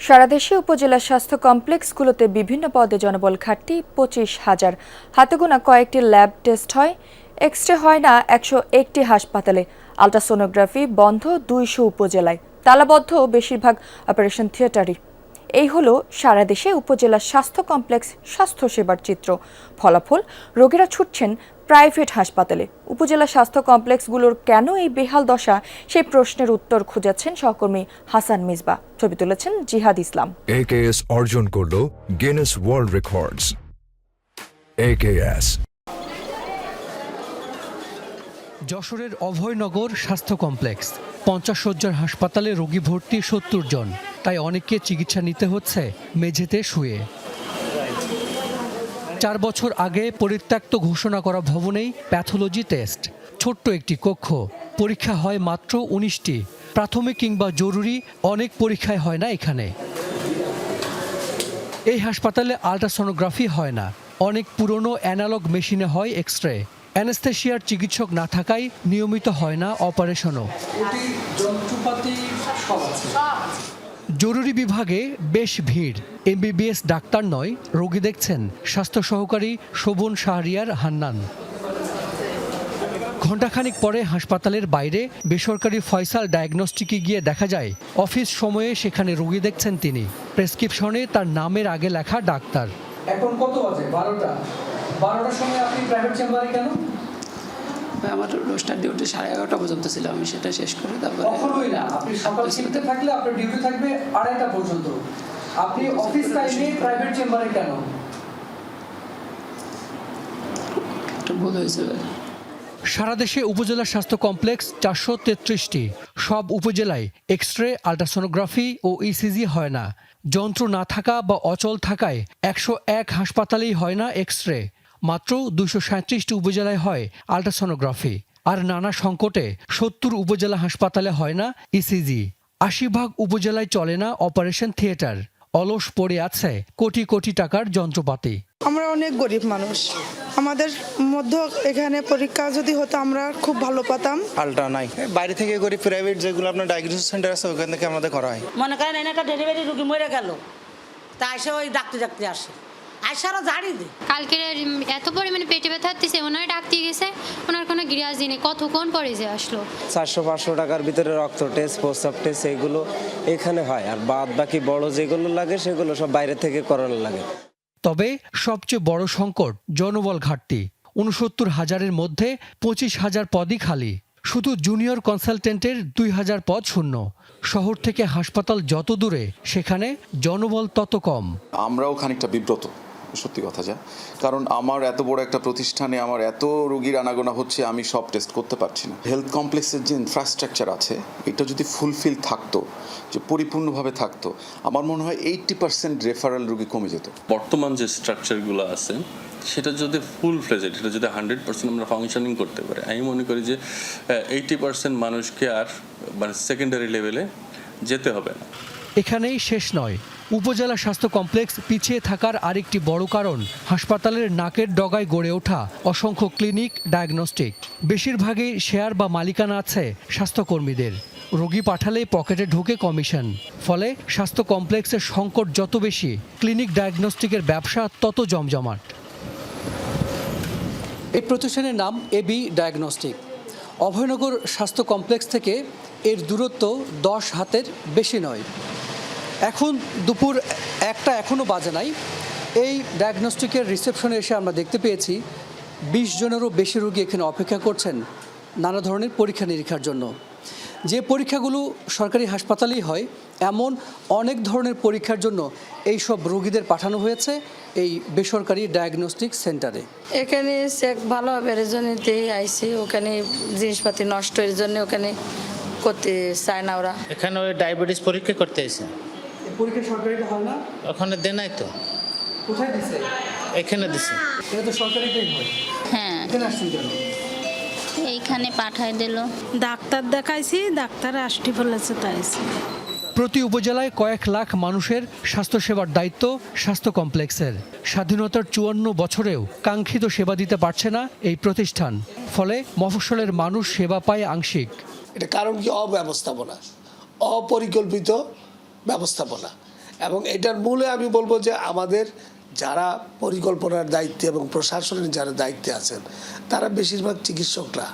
সারা দেশে উপজেলা স্বাস্থ্য কমপ্লেক্সগুলোতে বিভিন্ন পদে জনবল ঘাটতি 25,000। হাতে গোনা কয়েকটি ল্যাব টেস্ট হয়, এক্স-রে হয় না 101টি হাসপাতালে। আল্ট্রাসোনোগ্রাফি বন্ধ 200 উপজেলায়, তালাবদ্ধ বেশিরভাগ অপারেশন থিয়েটারই। এই হলো সারা দেশে উপজেলা স্বাস্থ্য কমপ্লেক্স স্বাস্থ্যসেবার চিত্র। ফলাফল, রোগীরা ছুটছেন প্রাইভেট হাসপাতালে। উপজেলা স্বাস্থ্য কমপ্লেক্সগুলোর কেন এই বেহাল দশা, সেই প্রশ্নের উত্তর খুঁজাচ্ছেন সহকর্মী হাসান মিসবা। ছবি তুলেছেন জিহাদ ইসলাম। AKS অর্জন করল গিনেস ওয়ার্ল্ড রেকর্ডস। AKS যশোরের অভয়নগর স্বাস্থ্য কমপ্লেক্স 50 শয্যার হাসপাতালে রোগী ভর্তি 70 জন, তাই অনেককে চিকিৎসা নিতে হচ্ছে মেঝেতে শুয়ে। 4 বছর আগে পরিত্যক্ত ঘোষণা করা ভবনেই প্যাথোলজি টেস্ট, ছোট্ট একটি কক্ষ, পরীক্ষা হয় মাত্র 19টি। প্রাথমিক কিংবা জরুরি অনেক পরীক্ষায় হয় না এখানে। এই হাসপাতালে আল্ট্রাসোনোগ্রাফি হয় না, অনেক পুরনো অ্যানালগ মেশিনে হয় এক্স-রে। অ্যানেস্থেশিয়ার চিকিৎসক না থাকায় নিয়মিত হয় না অপারেশনও। জরুরি বিভাগে বেশ ভিড়। MBBS ডাক্তার নয়, রোগী দেখছেন স্বাস্থ্য সহকারী শোভন শাহরিয়ার হান্নান। ঘণ্টাখানিক পরে হাসপাতালের বাইরে বেসরকারি ফয়সাল ডায়াগনস্টিকে গিয়ে দেখা যায় অফিস সময়ে সেখানে রোগী দেখছেন তিনি। প্রেসক্রিপশনে তার নামের আগে লেখা ডাক্তার। এখন কত বাজে? 12টার সময় আপনি প্রাইভেট চেম্বারে কেন? আমার রোস্টার ডিউটি 11:30 পর্যন্ত ছিল, আমি সেটা শেষ করে তারপরে। কখনোই না, আপনি সকাল 7:00 থাকলে আপনার ডিউটি থাকবে 2:30 পর্যন্ত। আপনি অফিস টাইমে প্রাইভেট চেম্বারে কেন? একটা ভুল হয়েছে। সারা দেশে উপজেলা স্বাস্থ্য কমপ্লেক্স 433টি। সব উপজেলায় এক্স-রে, আল্ট্রাসোনোগ্রাফি ও ইসিজি হয় না। যন্ত্র না থাকা বা অচল থাকায় 101 হাসপাতালেই হয় না এক্স-রে। মাত্র 237টি উপজেলায় হয় আল্ট্রাসোনোগ্রাফি। আর নানা সংকটে 70 উপজেলা হাসপাতালে হয় না ইসিজি। 80 উপজেলায় চলে না অপারেশন থিয়েটার। অলস পড়ে আছে কোটি কোটি টাকার যন্ত্রপাতি। আমরা অনেক গরিব মানুষ, আমাদের মধ্যে এখানে পরীক্ষা যদি হতো আমরা খুব ভালো পেতাম। আলট্রা নাই, বাইরে থেকে গরিব প্রাইভেট যেগুলো আপনার ডায়াগনোসিস সেন্টার আছে ওখান থেকে আমাদের করা হয়। মনে করেন এনে একটা ডেলিভারি রুগী মরে গেল, তা এসে ওই ডাক্তার আসে, আইসারও ঝাড়ি দেয়। কালকে এত পরিমাণে পেটে ব্যথা হচ্ছে, ওনার ডাকতে গেছে, ওনার কোনো গিরাজ নেই, কতক্ষণ পরে যে আসলো। 400-500 টাকার ভিতরে রক্ত টেস্ট, প্রস্রাব টেস্ট এগুলো এখানে হয়, আর বাদ বাকি বড় যেগুলো লাগে সেগুলো সব বাইরে থেকে করানো লাগে। তবে সবচেয়ে বড় সংকট জনবল ঘাটতি। 69,000-এর মধ্যে 25,000 পদই খালি। শুধু জুনিয়র কনসালটেন্টের 2,000 পদ শূন্য। শহর থেকে হাসপাতাল যত দূরে, সেখানে জনবল তত কম। আমরাও খানিকটা বিব্রত, সত্যি কথা যা, কারণ আমার এত বড় একটা প্রতিষ্ঠানে আমার এত রোগীর আনাগোনা হচ্ছে, আমি সব টেস্ট করতে পারছি না। হেলথ কমপ্লেক্সের যে ইনফ্রাস্ট্রাকচার আছে, এটা যদি ফুলফিল থাকতো, যে পরিপূর্ণভাবে থাকতো, আমার মনে হয় 80% রেফারেল রোগী কমে যেত। বর্তমান যে স্ট্রাকচারগুলো আছে সেটা যদি ফুল ফ্লেজেড, এটা যদি 100% আমরা ফাংশনিং করতে পারি, আমি মনে করি যে 80% মানুষকে আর মানে সেকেন্ডারি লেভেলে যেতে হবে না। এখানেই শেষ নয়। উপজেলা স্বাস্থ্য কমপ্লেক্স পিছিয়ে থাকার আরেকটি বড় কারণ হাসপাতালের নাকের ডগায় গড়ে ওঠা অসংখ্য ক্লিনিক, ডায়াগনস্টিক। বেশিরভাগই শেয়ার বা মালিকানা আছে স্বাস্থ্যকর্মীদের। রোগী পাঠালেই পকেটে ঢোকে কমিশন। ফলে স্বাস্থ্য কমপ্লেক্সের সংকট যত বেশি, ক্লিনিক ডায়াগনস্টিকের ব্যবসা তত জমজমাট। এই প্রতিষ্ঠানের নাম এবি ডায়াগনস্টিক। অভয়নগর স্বাস্থ্য কমপ্লেক্স থেকে এর দূরত্ব 10 হাতের বেশি নয়। এখন দুপুর 1টা এখনও বাজে নাই। এই ডায়াগনস্টিকের রিসেপশনে এসে আমরা দেখতে পেয়েছি 20 জনেরও বেশি রোগী এখানে অপেক্ষা করছেন নানা ধরনের পরীক্ষা নিরীক্ষার জন্য। যে পরীক্ষাগুলো সরকারি হাসপাতালেই হয়, এমন অনেক ধরনের পরীক্ষার জন্য এই সব রোগীদের পাঠানো হয়েছে এই বেসরকারি ডায়াগনস্টিক সেন্টারে। এখানে চেক ভালো হবে এর জন্যতেই আইসি, ওখানে জিনিসপাতি নষ্ট এর জন্য ওখানে করতে চায় না ওরা। এখানে ওই ডায়াবেটিস পরীক্ষা করতে এসে। পরীক্ষা সরকারিতে হয় না? ওখানে দেয় নাই তো। কোথায় দিছে? এখানে দিছে। এটা তো সরকারিতেই হয়। হ্যাঁ, এখানে আসছেন কেন? এইখানে পাঠাই দিল। ডাক্তার দেখাইছি, ডাক্তার আসতে বলেছে তাই। প্রতি উপজেলায় কয়েক লাখ মানুষের স্বাস্থ্যসেবার দায়িত্ব স্বাস্থ্য কমপ্লেক্সের। স্বাধীনতার 54 বছরেও কাঙ্ক্ষিত সেবা দিতে পারছে না এই প্রতিষ্ঠান। ফলে মফস্বলের মানুষ সেবা পায় আংশিক। এটা কারণ কি? অব্যবস্থাপনা, অপরিকল্পিত ব্যবস্থাপনা। এবং এটার মূলে আমি বলবো যে আমাদের যারা পরিকল্পনার দায়িত্বে এবং প্রশাসনের যারা দায়িত্বে আছেন তারা বেশিরভাগ চিকিৎসকরা।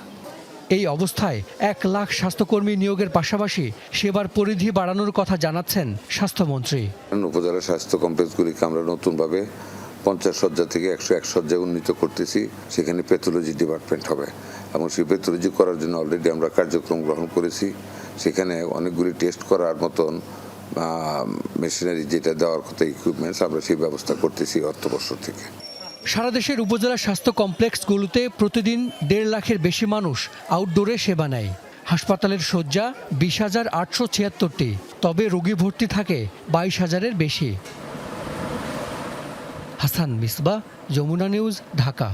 এই অবস্থায় 1 লাখ স্বাস্থ্যকর্মী নিয়োগের পাশাপাশি সেবার পরিধি বাড়ানোর কথা জানাচ্ছেন স্বাস্থ্যমন্ত্রী। উপজেলা স্বাস্থ্য কমপ্লেক্সগুলিকে আমরা নতুনভাবে 50 শয্যা থেকে 101 শয্যায় উন্নীত করতেছি। সেখানে প্যাথোলজি ডিপার্টমেন্ট হবে এবং সেই প্যাথোলজি করার জন্য অলরেডি আমরা কার্যক্রম গ্রহণ করেছি। সেখানে অনেকগুলি টেস্ট করার মতন মেশিনারি যেটা দেওয়ার কথা ইকুইপমেন্টস আমরা সেই ব্যবস্থা করতেছি অর্থবর্ষ থেকে। সারা দেশের উপজেলা স্বাস্থ্য কমপ্লেক্সগুলোতে প্রতিদিন 1.5 লাখের বেশি মানুষ আউটডোরে সেবা নেয়। হাসপাতালের শয্যা 20,876টি, তবে রোগী ভর্তি থাকে 22,000-এর বেশি। হাসান মিসবাহ, যমুনা নিউজ, ঢাকা।